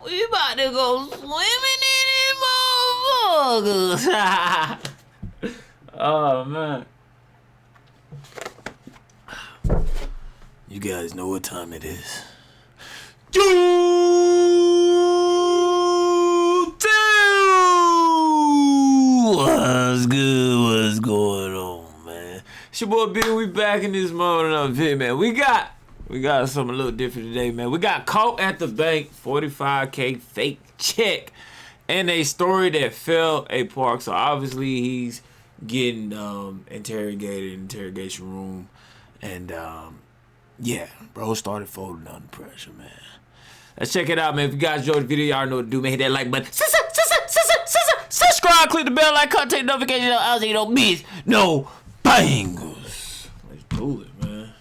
We about to go swimming in these motherfuckers. Oh, man. You guys know what time it is. What's good? What's going on, man? It's your boy B. We back in this morning up here, man. We got something a little different today, man. We got caught at the bank, $45K fake check, and a story that fell apart. So obviously he's getting interrogated in the interrogation room, and yeah, bro started folding under pressure, man. Let's check it out, man. If you guys enjoyed the video, y'all know what to do, man. Hit that like button. Subscribe, click the bell, like, contact notifications, so you don't miss no bangers. Let's do it, man.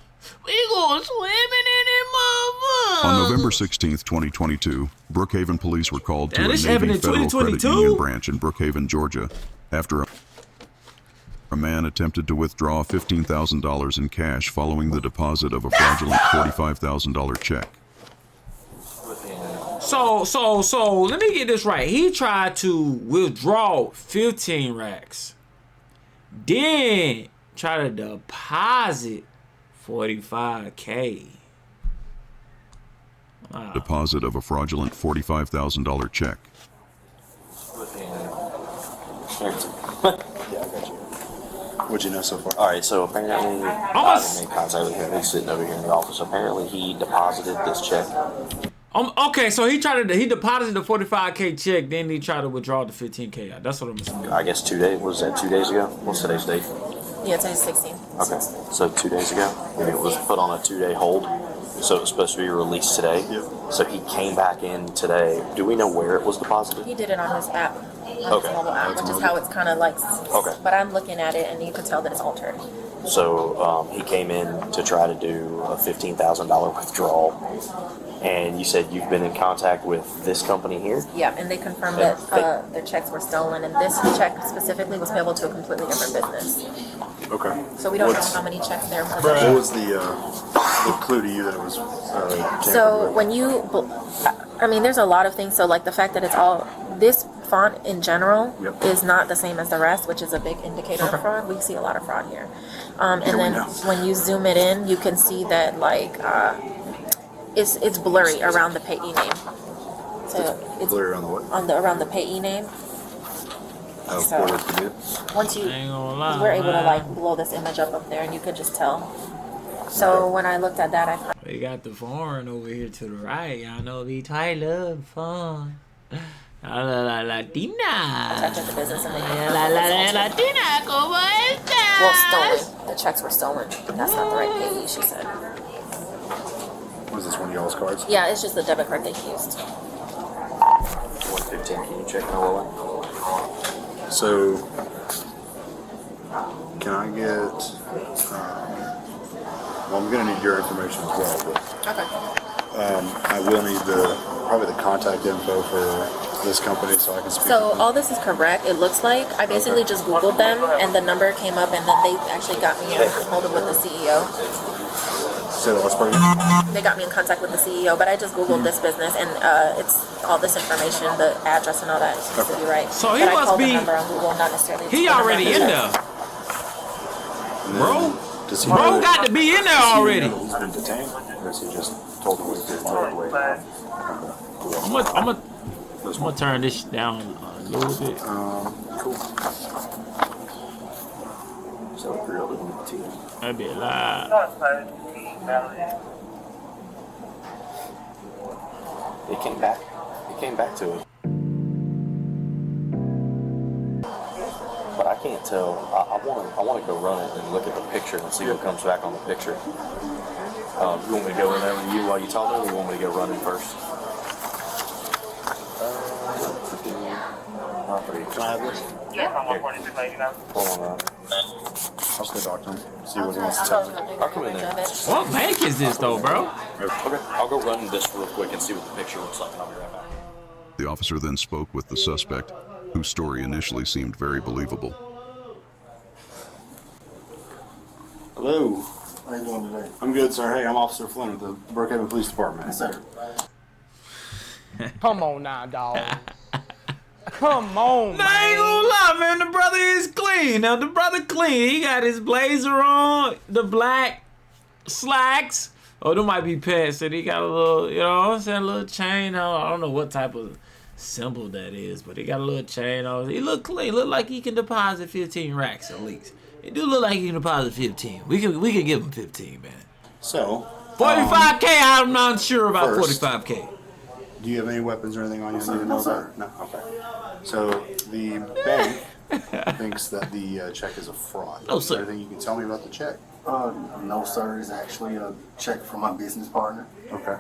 We going swimming in it, mama. On November 16th, 2022, Brookhaven police were called to a this Navy happened in Federal Credit 2022? Union branch in Brookhaven, Georgia, after a man attempted to withdraw $15,000 in cash following the deposit of a fraudulent $45,000 check. So let me get this right. He tried to withdraw 15 racks, then try to deposit 45K. Wow. Deposit of a fraudulent $45,000 check. Yeah, I got you. What'd you know so far? All right, so apparently, I made contact with him. He's sitting over here in the office. Apparently, he deposited this check. Okay, so he deposited the 45K check, then he tried to withdraw the 15K out. That's what I'm assuming. I guess 2 days. Was that 2 days ago? What's today's date? Yeah, today's 16. Okay, so 2 days ago, and it was put on a 2-day hold. So it was supposed to be released today. Yep. So he came back in today. Do we know where it was deposited? He did it on his app, on his mobile app, which is how it's kind of like. Okay. But I'm looking at it, and you can tell that it's altered. So he came in to try to do a $15,000 withdrawal. And you said you've been in contact with this company here? Yeah, and they confirmed that their checks were stolen, and this check specifically was payable to a completely different business. Okay. So we don't know how many checks they're in What was the clue to you that it was So when you, I mean, there's a lot of things. So like the fact that it's all, this font in general is not the same as the rest, which is a big indicator of fraud. We see a lot of fraud here. And then when you zoom it in, you can see that like it's blurry around the payee name. So it's blurry around the what? Around the payee name. Oh, so once you, we're able to like blow this image up there, and you could just tell. So when I looked at that, We got the foreign over here to the right. Y'all know btwice love fun. Latina. Checked the business and they Latina, como esta? well, stolen. The checks were stolen. That's not the right payee, she said. Was this one of y'all's cards? Yeah, it's just the debit card they used. 115, can you check Noah? So, can I get? Well, I'm gonna need your information as well, but Okay. I will need probably the contact info for this company so I can speak. So to them. all this is correct. It looks like I basically just Googled them, and the number came up, and then they actually got me in hold with the CEO. Say the last part. They got me in contact with the CEO, but I just Googled this business, and it's all this information, the address and all that seems to be right. So he but must I called be- the number on Google, not necessarily. He already in there. Bro got to be in there already. He's been detained. Or is he just told him to drive away? I'm gonna turn this down a little bit. Cool. So grilled in the That'd be a lot. It came back. It came back to it. But I can't tell. I want to go run it and look at the picture and see what comes back on the picture. You want me to go in there with you while you talk to me, or you want me to go running first? Can I have this? Hold on. I'll just go talk to him. See what he wants to tell me. I'll come in there. What bank is this though, bro? Okay, I'll go run this real quick and see what the picture looks like, and I'll be right back. The officer then spoke with the suspect, whose story initially seemed very believable. Hello. How you doing today? I'm good, sir. Hey, I'm Officer Flynn with the Brookhaven Police Department. Yes, sir. Come on now, dog. Come on, Nah, I ain't gonna lie, man. The brother is clean. Now, the brother clean. He got his blazer on, the black slacks. Oh, there might be pants. And he got a little, you know what I'm saying, a little chain on. I don't know what type of symbol that is, but he got a little chain on. He look clean. Look like he can deposit 15 racks at least. He do look like he can deposit 15. We can give him 15, man. So, 45K, I'm not sure about first, 45K. do you have any weapons or anything on you? No, sir. No? Okay. So, the bank thinks that the check is a fraud. No, Is sir. there anything you can tell me about the check? No, sir. It's actually a check from my business partner. Okay.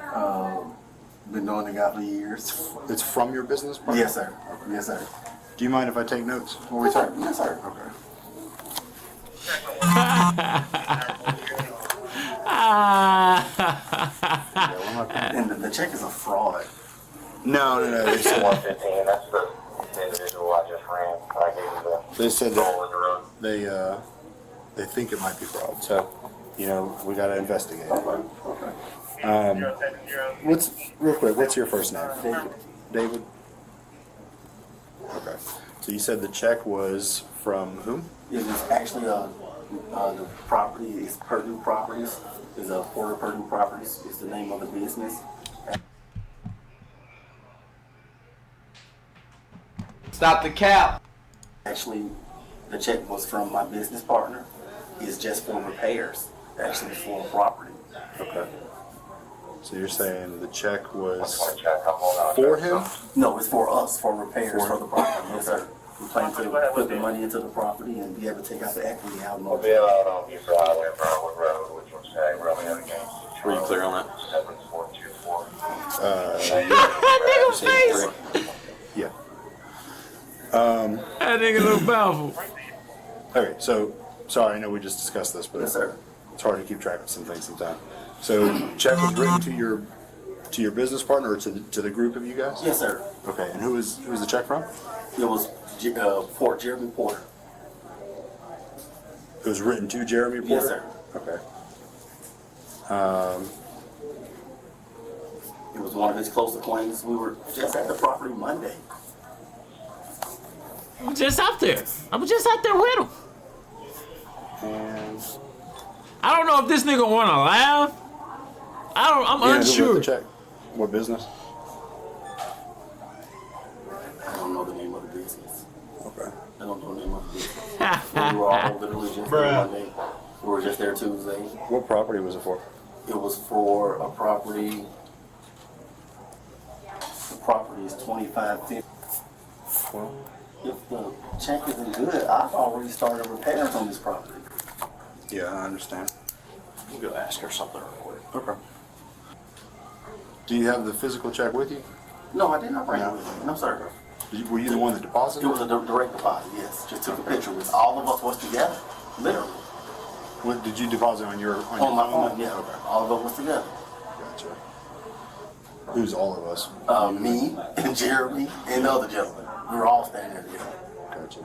Been doing the guy for years. It's from your business partner? Yes, sir. Yes, sir. Do you mind if I take notes? What we Yes, sir. talking? Yes, sir. Okay. And the check is a fraud. No. They said, 115, that's the individual I just ran. I gave you the they said roll in the that road. they think it might be fraud. So, we got to investigate. Okay. Real quick, what's your first name? David. David? Okay. So you said the check was from whom? It is actually the property is Purdue Properties. Is a Porter Purdue Properties is the name of the business. Stop the cap. Actually, the check was from my business partner. It's just for repairs. Actually, for property. Okay. So you're saying the check was Check, I'm holding on to for it. him? No, it's for us for repairs for the property. Yes, sir. We plan to put the money into the property and be able to take out the equity out. We'll be out on East Highway, Brownwood Road, which will say Romeo against. Were you clear on that? 7424. Nigga face. Yeah. That nigga look powerful. Okay, so sorry, I know we just discussed this, but Yes, sir. it's hard to keep track of some things sometimes. So check was written to your business partner or to the group of you guys? Yes, sir. Okay, and who was the check from? It was for Jeremy Porter. It was written to Jeremy Porter? Yes, sir. Okay. It was one of his close acquaintances. We were just at the property Monday. I'm just out there. I'm just out there with him. And I don't know if this nigga want to laugh. I'm who wrote unsure. the check? What business? I don't know the name of the business. Okay. I don't know the name of the business. We were all literally just there Monday. We were just there Tuesday. What property was it for? It was for a property. The property is 2550. Well, If the check isn't good, I've already started repairs on this property. yeah, I understand. We'll go ask her something real quick. Okay. Do you have the physical check with you? No, I did not bring No. it with me. No, sir. Were you the one that deposited? It was a direct deposit, yes. Just took a picture with all of us was together, literally. What did you deposit on your On my phone, then? yeah. Okay. All of us was together. Gotcha. Who's all of us? Me and Jeremy and the other gentleman. We were all standing there together.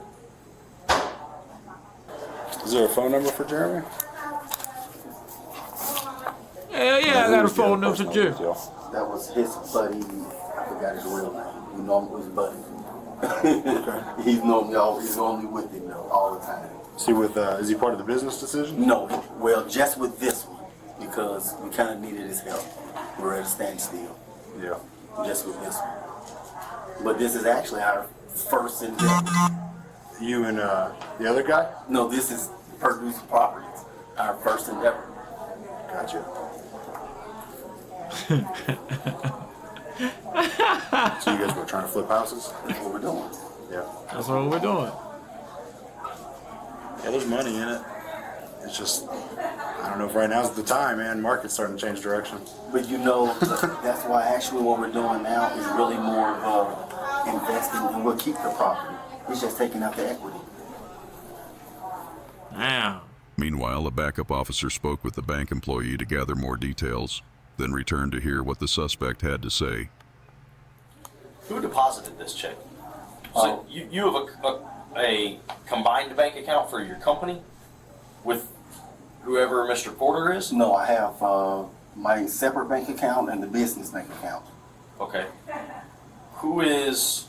Gotcha. Is there a phone number for Jeremy? Hell yeah, I got a phone number for Jerry. That was his buddy. I forgot his real name. We normally was buddy. He's normally with him though all the time. Is he is he part of the business decision? No, well, just with this one because we kind of needed his help. We're at a standstill. Yeah. Just with this one. But this is actually our first endeavor. You and the other guy? No, this is Purdue's Properties. Our first endeavor. Gotcha. So you guys were trying to flip houses? That's what we're doing. Yeah. That's what we're doing. Yeah, there's money in it. It's just, I don't know if right now's the time, man. Market's starting to change direction. But that's why actually what we're doing now is really more of investing and we'll keep the property. It's just taking out the equity. Damn. Meanwhile, a backup officer spoke with the bank employee to gather more details, then returned to hear what the suspect had to say. Who deposited this check? So you have a combined bank account for your company with whoever Mr. Porter is? No, I have my separate bank account and the business bank account. Okay. who is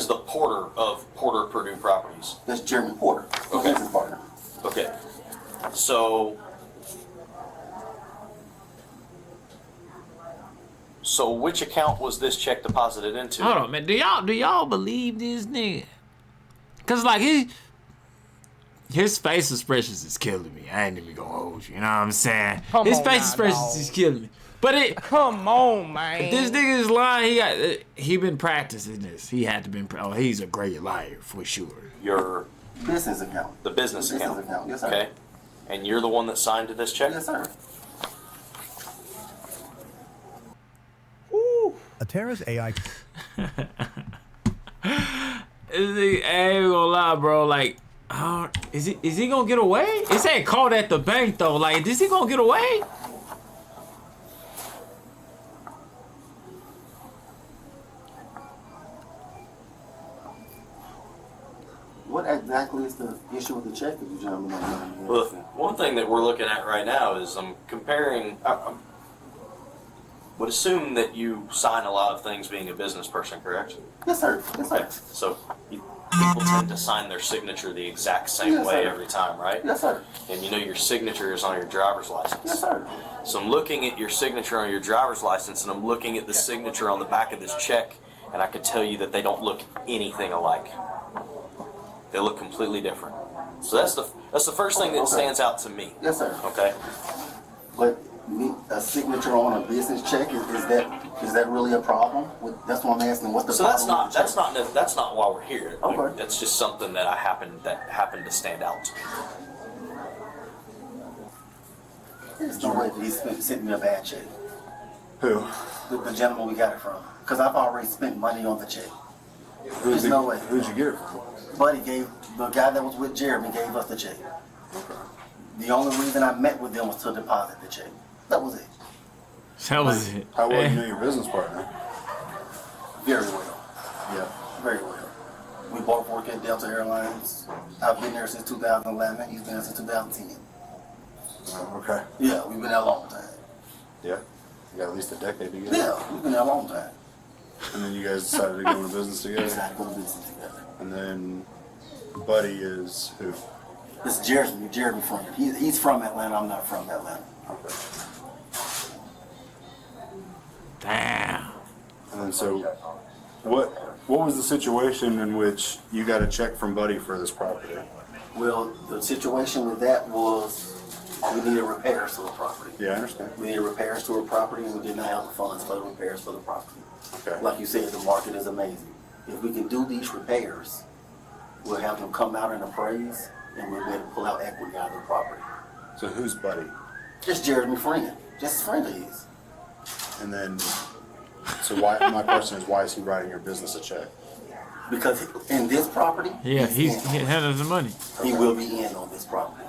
the porter of Porter Purdue Properties? That's Jeremy Porter, the Okay. business partner. Okay. So which account was this check deposited into? Hold on, man. Do y'all believe this nigga? Cause like his face expressions is killing me. I ain't even gonna hold you. You know what I'm saying? Come His on face now, expressions dog. is killing me. But Come on, man. this nigga is lying. He been practicing this. He had to been. Oh, he's a great liar for sure. Your Business account. the business account. Yes, sir. Okay. And you're the one that signed to this check? Yes, sir. Atera's AI. This nigga, I ain't gonna lie, bro. Like, is he gonna get away? It said caught at the bank though. Like, is he gonna get away? What exactly is the issue with the check that you gentlemen don't know? Well, one thing that we're looking at right now is I'm comparing. I would assume that you sign a lot of things being a business person, correct? Yes, sir. Yes, Okay. sir. So people tend to sign their signature the exact same Yes, way sir. every time, right? Yes, sir. And you know your signature is on your driver's license. Yes, sir. So I'm looking at your signature on your driver's license, and I'm looking at the signature on the back of this check, and I can tell you that they don't look anything alike. They look completely different. So that's the first thing that Okay. stands out to me. Yes, sir. Okay. But a signature on a business check is that really a problem? That's what I'm asking. What's the So problem? that's not why we're here. Okay. That's just something that happened to stand out. There's no way that he's sending me a bad check. Who? The gentleman we got it from. Because I've already spent money on the check. Who'd There's no way. Who'd you get it from? Buddy the guy that was with Jeremy gave us the check. The only reason I met with them was to deposit the check. That was it. That was it. How well you know your business partner? Very well. Yeah. Very well. We both work at Delta Airlines. I've been there since 2011. He's been there since 2010. Okay. Yeah, we've been there a long time. Yeah. You got at least a decade together. Yeah, we've been there a long time. And then you guys decided to go into business We together. decided to go to business together. And then Buddy is who? This is Jeremy Frank. He's from Atlanta. I'm not from Atlanta. Okay. Damn. And then so, what was the situation in which you got a check from Buddy for this property? Well, the situation with that was we needed repairs to the property. Yeah, I understand. We needed repairs to a property, and we did not have the funds for the repairs for the property. Okay. Like you said, the market is amazing. If we can do these repairs, we'll have them come out and appraise, and we'll be able to pull out equity out of the property. So who's Buddy? Just Jeremy Friend. Just a friend of his. And then, so why? My question is, why is he writing your business a check? Because in this property, Yeah, in. he handles the money. He will be in on this property.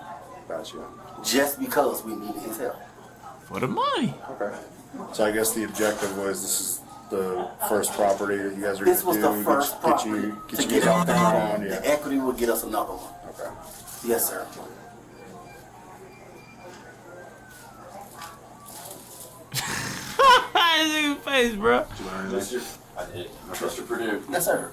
Gotcha. Just because we needed his help. For the money. Okay. So I guess the objective was this is the first property that you guys are This was doing. the first property get to you get out everything there on. on. The Yeah. equity will get us another one. Okay. Yes, sir. His nigga face, bro. Did you learn anything? I did. Mr. Purdue. Yes, sir.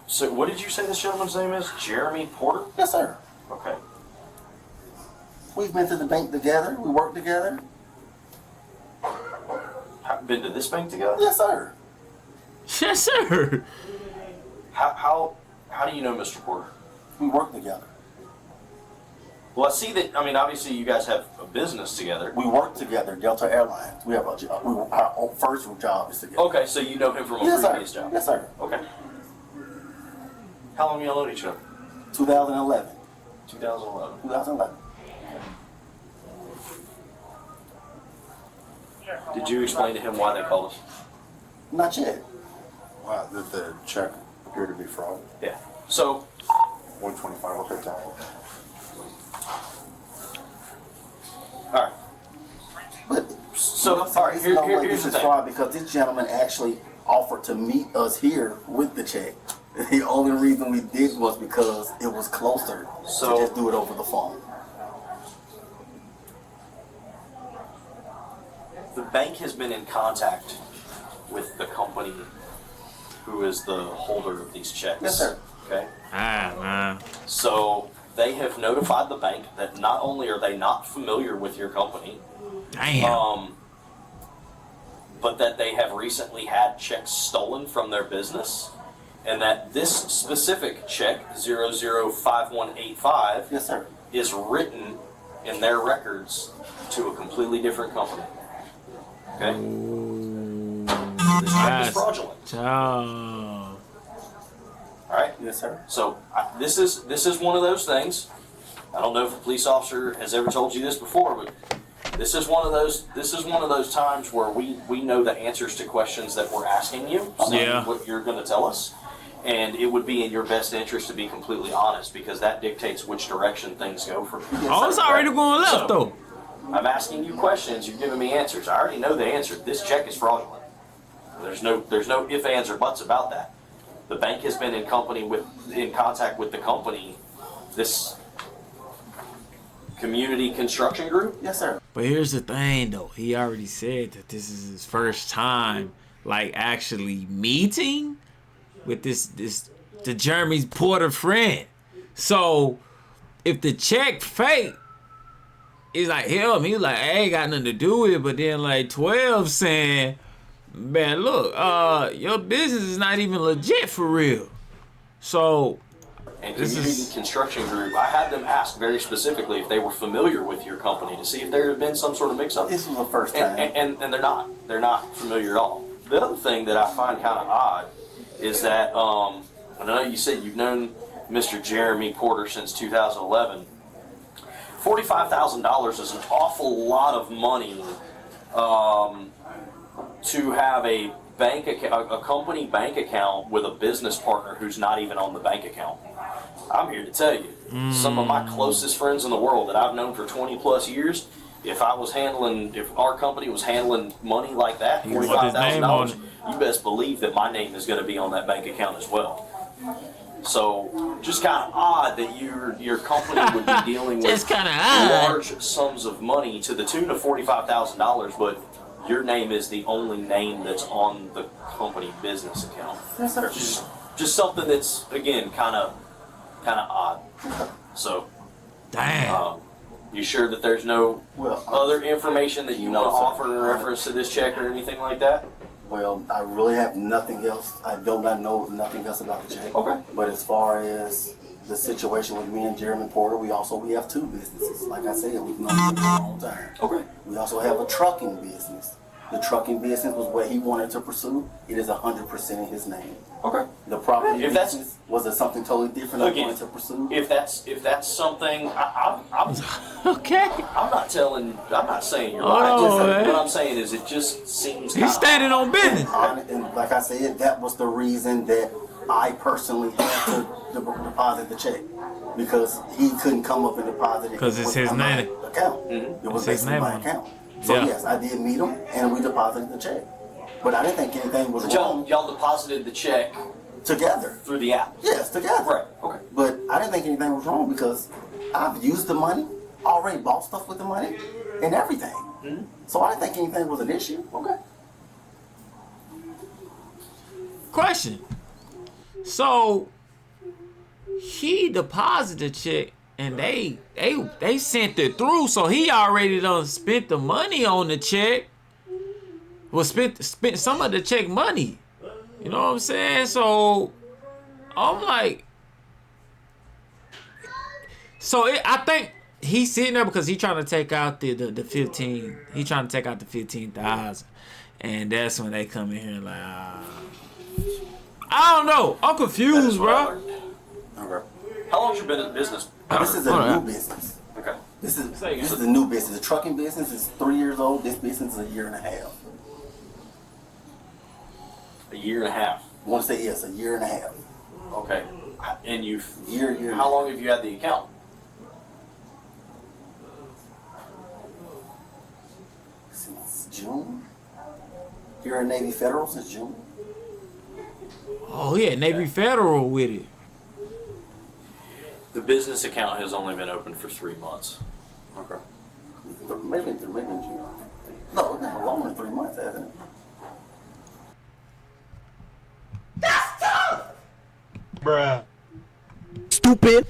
So what did you say this gentleman's name is? Jeremy Porter? Yes, sir. Okay. We've been to the bank together. We work together. Been to this bank together? Yes, sir. Yes, sir. How do you know Mr. Porter? We work together. Well, I see that. I mean, obviously, you guys have a business together. We work together, Delta Airlines. We have a job. Our first job is together. Okay, so you know him from a Yes, previous sir. job. Yes, sir. Okay. How long y'all known each other? 2011. 2011. 2011. Did you explain to him why they called us? Not yet. Wow, that the check appeared to be fraud. Yeah. So 125. Okay, time. all right. But So I'm sorry, all right, there's no way here's this the is thing. fraud because this gentleman actually offered to meet us here with the check. The only reason we did was because it was closer So- to just do it over the phone. the bank has been in contact with the company who is the holder of these checks. Yes, sir. Okay. Man. So they have notified the bank that not only are they not familiar with your company, Damn. but that they have recently had checks stolen from their business, and that this specific check 005185 Yes, sir. is written in their records to a completely different company. Okay. This check is fraudulent. Oh. All right. Yes, sir. So this is one of those things. I don't know if a police officer has ever told you this before, but this is one of those times where we know the answers to questions that we're asking you. So Yeah. what you're going to tell us, and it would be in your best interest to be completely honest, because that dictates which direction things go from here. Oh, it's already going left, So, though. I'm asking you questions. You're giving me answers. I already know the answer. This check is fraudulent. There's no ifs, ands, or buts about that. The bank has been in contact with the company, this community construction group. Yes, sir. But here's the thing, though. He already said that this is his first time, like, actually meeting with the Jeremy Porter friend. So, if the check fake, he's like, hell, he like, I ain't got nothing to do with it. But then, like, 12 saying, man, look, your business is not even legit for real. So, And This community is- construction group, I had them ask very specifically if they were familiar with your company to see if there had been some sort of mix-up. This was the first time. And they're not. They're not familiar at all. The other thing that I find kind of odd is that, I know you said you've known Mr. Jeremy Porter since 2011. $45,000 is an awful lot of money to have a bank account, a company bank account with a business partner who's not even on the bank account. I'm here to tell you, some of my closest friends in the world that I've known for 20 plus years, if our company was handling money like that, He would put his name on $45,000, you best believe that my name is going to be on that bank account as well. So, just kind of odd that your company would be dealing Just with kinda odd. large sums of money to the tune of $45,000, but your name is the only name that's on the company business account. Yes, sir. Just something that's, again, kind of odd. So, damn. you sure that there's no Well, other information that you want to No, sir. offer in reference to this check or anything like that? Well, I really have nothing else. I do not know nothing else about the check. Okay. But as far as the situation with me and Jeremy Porter, we have two businesses. Like I said, we've known each other for a long time. Okay. We also have a trucking business. The trucking business was what he wanted to pursue. It is 100% in his name. Okay. The property If that's- business was it something totally different I Again, wanted to pursue. if that's something, I'm Okay. I'm not saying you're Oh, right. man. What I'm saying is it just seems He's standing on business. And like I said, that was the reason that I personally had to deposit the check, because he couldn't come up and deposit it 'Cause it's his on my name. account. It was It's his basically name my on it. account. So Yeah. yes, I did meet him and we deposited the check. But I didn't think anything was But wrong y'all deposited the check together. through the app. Yes, together. Right. Okay. But I didn't think anything was wrong because I've used the money, already bought stuff with the money, and everything. So I didn't think anything was an issue. Okay. Question. So he deposited the check and they sent it through, so he already done spent the money on the check. Well, spent some of the check money. You know what I'm saying? So I'm like, I think he's sitting there because he's trying to take out the 15. He trying to take out the 15,000, and that's when they come in here like, I don't know. I'm That confused, is what I bro. learned. Okay. How long's your been in business? This is a Hold new on. business. Okay. This is a new business. The trucking business is 3 years old. This business is a year and a half. A year and a half. I want to say yes, a year and a half. Okay. And Year. how long have you had the account? Since June. Here in Navy Federal since June. Oh yeah, Navy Federal with it. The business account has only been open for 3 months. Okay. maybe in June. No, it's been longer than 3 months, hasn't it? Stupid.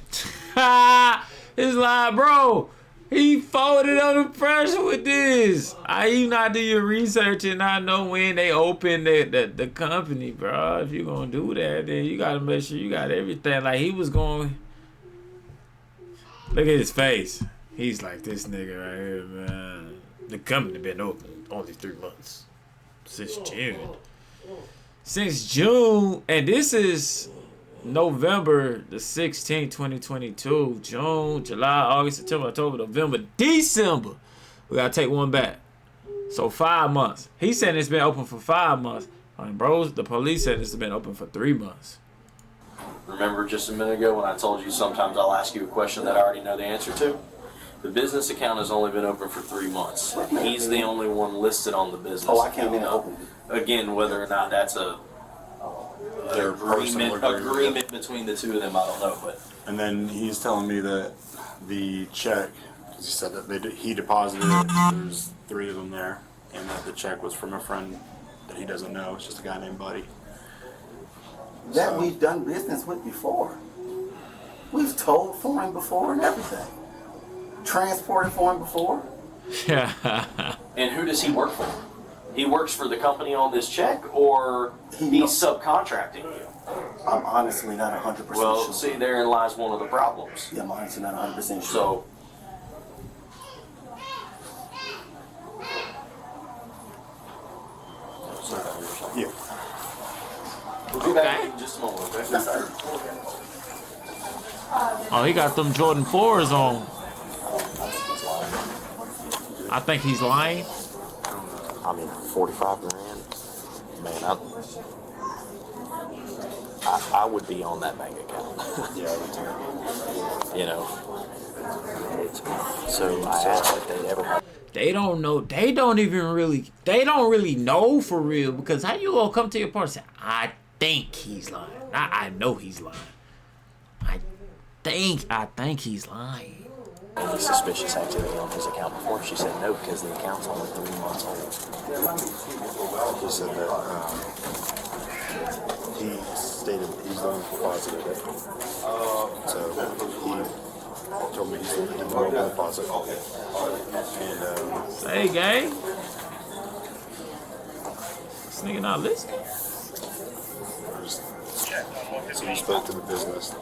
It's like, bro, he folded under pressure with this. How you not do your research and not know when they open the company, bro? If you gonna do that, then you gotta make sure you got everything. Like, he was going. Look at his face. He's like, this nigga right here, man. The company been open only 3 months. Since June. And this is November the 16th, 2022. June, July, August, September, October, November, December. We gotta take one back. So 5 months. He said it's been open for 5 months. And bros, the police said it's been open for 3 months. Remember just a minute ago when I told you sometimes I'll ask you a question that I already know the answer to? The business account has only been open for 3 months. He's the only one listed on the business Oh, I came in and account. opened it. Again, whether or not that's an Their personal agreement between the two of them, I don't know. But And then he's telling me that the check, because he said that he deposited it, there's 3 of them there, and that the check was from a friend that he doesn't know. It's just a guy named Buddy. That we've done business with before. We've told for him before and everything. Transported for him before. and who does he work for? He works for the company on this check, or he's subcontracting you? I'm honestly not 100% Well, sure. see, therein lies one of the problems. Yeah, I'm honestly not 100% sure. So, Yeah. we'll be back in just a moment, okay? Yes, sir. Oh, he got them Jordan 4s on. I think he's lying. I mean, 45 grand, man, I would be on that bank account. Yeah, I would too. You know, so I asked if they'd ever had. They don't know. They don't really know for real. Because how you gonna come to your partner and say, I think he's lying. Not I know he's lying. I think he's lying. Any suspicious activity on his account before? She said no, because the account's only 3 months old. He said that he stated he's the one who deposited it. So he told me he's the one who deposited it. And Hey, gang. This nigga not listening. so he spoke to the business.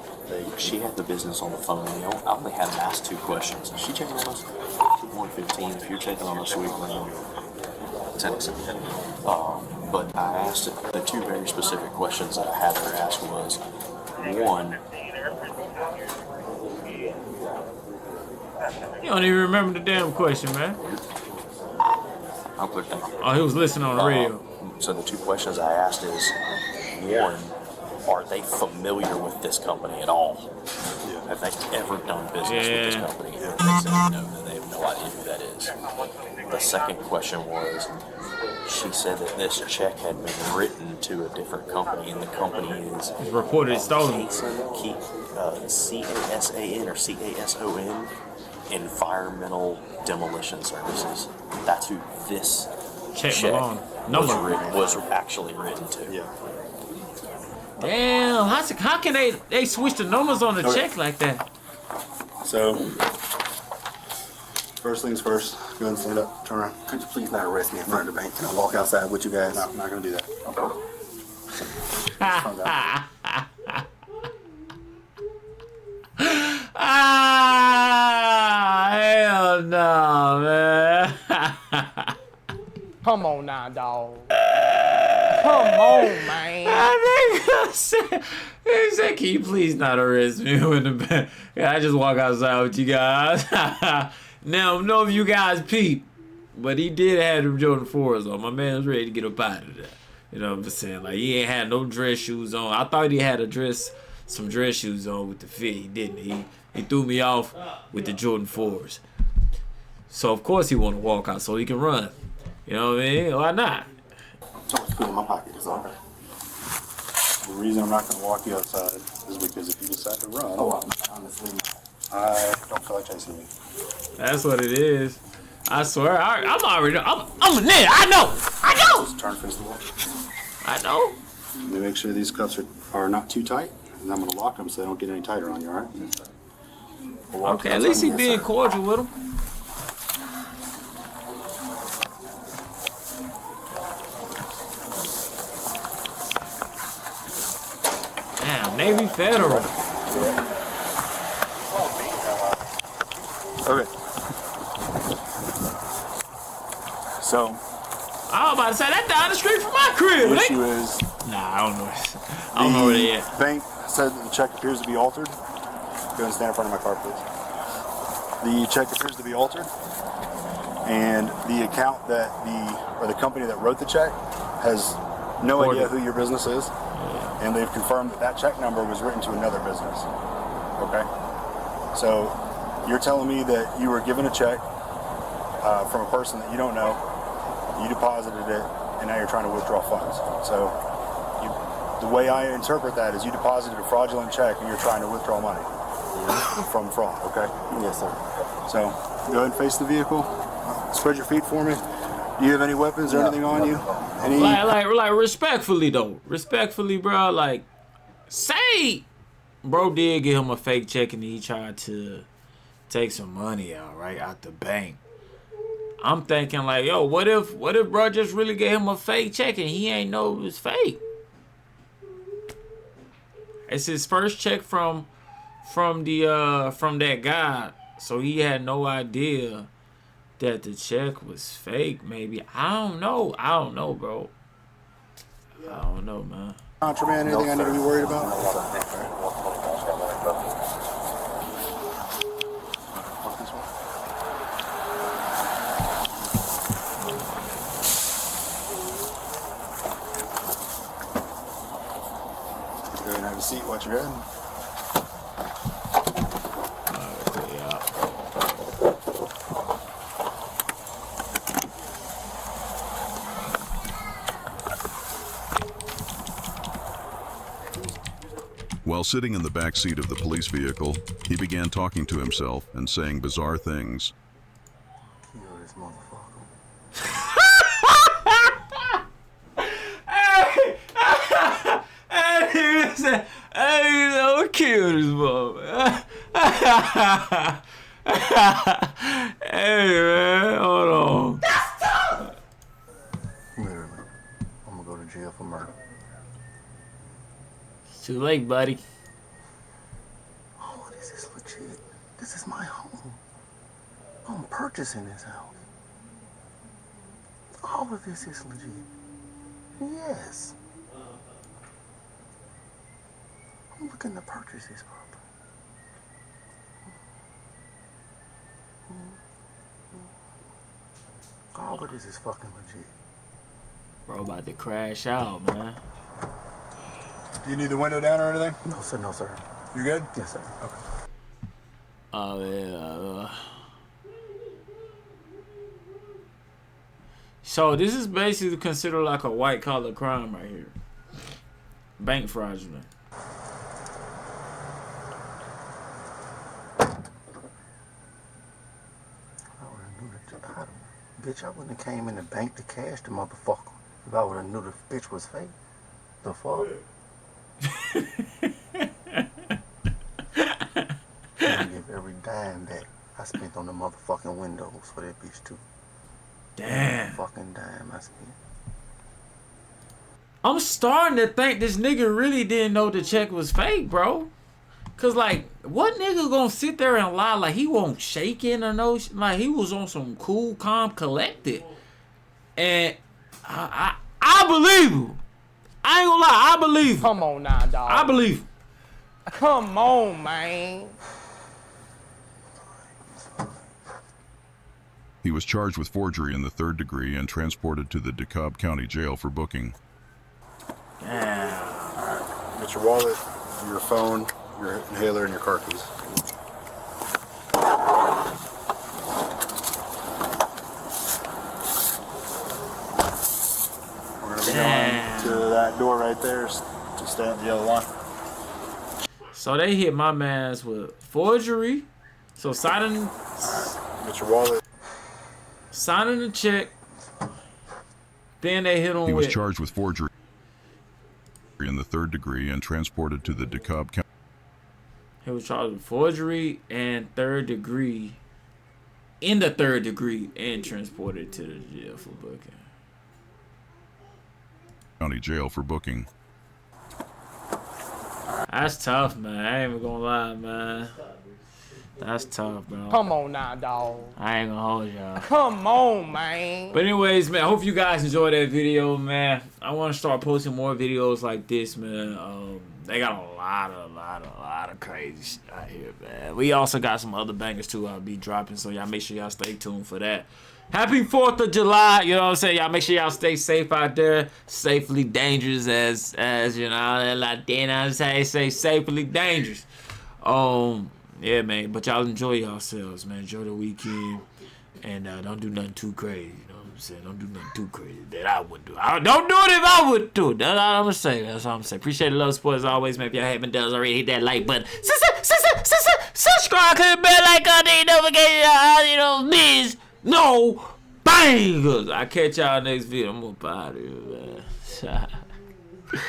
She had the business on the phone. I only had to ask 2 questions. Is she checking on us? 1:15. If you're checking on us, we can text. But I asked the 2 very specific questions that I had her ask was, 1, You don't even remember the damn question, man. I'll put that. Oh, he was listening on the radio. So the 2 questions I asked is, 1, are they familiar with this company at all? Have they ever done business with this company? And if they said no, then they have no idea who that is. The second question was, she said that this check had been written to a different company, and the company is Reported stolen. CASAN or CASON, Environmental Demolition Services. That's who this Check check belong. Number. was actually written to. yeah. Damn, how can they switch the numbers on the check like that? So, first things first, go ahead and stand up, turn around. Could you please not arrest me in front of the bank? Can I walk outside with you guys? No, I'm not going to do that. Hell no, man. Come on now, dog. Come on, man. I think he said, can you please not arrest me in the back? Yeah, I just walk outside with you guys. Now, no of you guys peep, but he did have them Jordan 4s on. My man was ready to get up out of there. You know what I'm saying? Like, he ain't had no dress shoes on. I thought he had some dress shoes on with the fit. He didn't. He threw me off with the Jordan 4s. So, of course, he want to walk out so he can run. You know what I mean? Why not? So much food in my pocket. It's all right. The reason I'm not going to walk you outside is because if you decide to run, Oh, honestly, I don't feel like chasing you. That's what it is. I swear, I'm already. I'm a nigga. I know. Just turn face the wall. I know. Let me make sure these cuffs are not too tight, and I'm gonna lock them so they don't get any tighter on you. All right? We'll walk Okay, you at least he outside. being cordial with him. Damn, Navy Federal. Okay. So I was about to say that down the street from my crib. the Nigga. issue is Nah, I don't know. I don't know where they at. the bank said that the check appears to be altered. Go and stand in front of my car, please. The check appears to be altered, and the account that the company that wrote the check has no idea who your business is, and they've confirmed that that check number was written to another business. Okay, so you're telling me that you were given a check from a person that you don't know, you deposited it, and now you're trying to withdraw funds. So the way I interpret that is you deposited a fraudulent check and you're trying to withdraw money from fraud. Okay. Yes, sir. So go ahead and face the vehicle. Spread your feet for me. Do you have any weapons or anything on you? Any? Like, respectfully though. Respectfully, bro. Like, say, bro did give him a fake check and he tried to take some money out, right, out the bank. I'm thinking like, yo, what if bro just really gave him a fake check and he ain't know it was fake? It's his first check from that guy, so he had no idea that the check was fake. Maybe I don't know, bro. I don't know, man. Contraband? Anything I need to be worried about? Go ahead and have a seat. Watch your head. While sitting in the back seat of the police vehicle, he began talking to himself and saying bizarre things. Kill this motherfucker. Hey, don't kill this motherfucker. Hey, man, hold on. Literally. I'm gonna go to jail for murder. It's too late, buddy. Oh, this is legit. This is my home. I'm purchasing this house. All of this is legit. Yes. I'm looking to purchase this property. All of this is fucking legit. Bro, about to crash out, man. Do you need the window down or anything? No, sir. No, sir. You good? Yes, sir. Okay. Oh, yeah. So this is basically considered like a white collar crime right here. Bank fraudulent. Bitch, I wouldn't have came in the bank to cash the motherfucker if I would have knew the bitch was fake. The fuck? I'm give every dime back I spent on the motherfucking windows for that bitch too. Damn. Fucking dime I spent. I'm starting to think this nigga really didn't know the check was fake, bro. Cause like, what nigga gonna sit there and lie like he won't shake in or no? Like he was on some cool, calm, collected, and I believe him. I ain't gonna lie, I believe him. Come on now, dog. I believe him. Come on, man. He was charged with forgery in the 3rd degree and transported to the DeKalb County Jail for booking. Damn. Get your wallet, your phone, your inhaler, and your car keys. We're gonna be going to that door right there. Just stay at the yellow line. So they hit my man's with forgery. So Sidon. Get your wallet. signing the check. Then they hit on He was with. charged with forgery in the 3rd degree and transported to the DeKalb County. He was charged with forgery and 3rd degree. In the 3rd degree and transported to the jail for booking. County Jail for booking. That's tough, man. I ain't even gonna lie, man. That's tough, bro. Come on now, dog. I ain't gonna hold y'all. Come on, man. But anyways, man, I hope you guys enjoyed that video, man. I want to start posting more videos like this, man. They got a lot of crazy shit out here, man. We also got some other bangers too I'll be dropping, so y'all make sure y'all stay tuned for that. Happy 4th of July, you know what I'm saying? Y'all make sure y'all stay safe out there. Safely dangerous as you know, Latinos say safely dangerous. Yeah, man, but y'all enjoy yourselves, man. Enjoy the weekend. And don't do nothing too crazy, you know what I'm saying? Don't do nothing too crazy that I wouldn't do. Don't do it if I would do it. That's all I'm gonna say. That's all I'm saying. Appreciate the love, support as always, man. If y'all haven't done already, hit that like button. Subscribe to the bell icon, ain't notification, you know, miss no bangers. I catch y'all next video. I'm gonna out of here, man.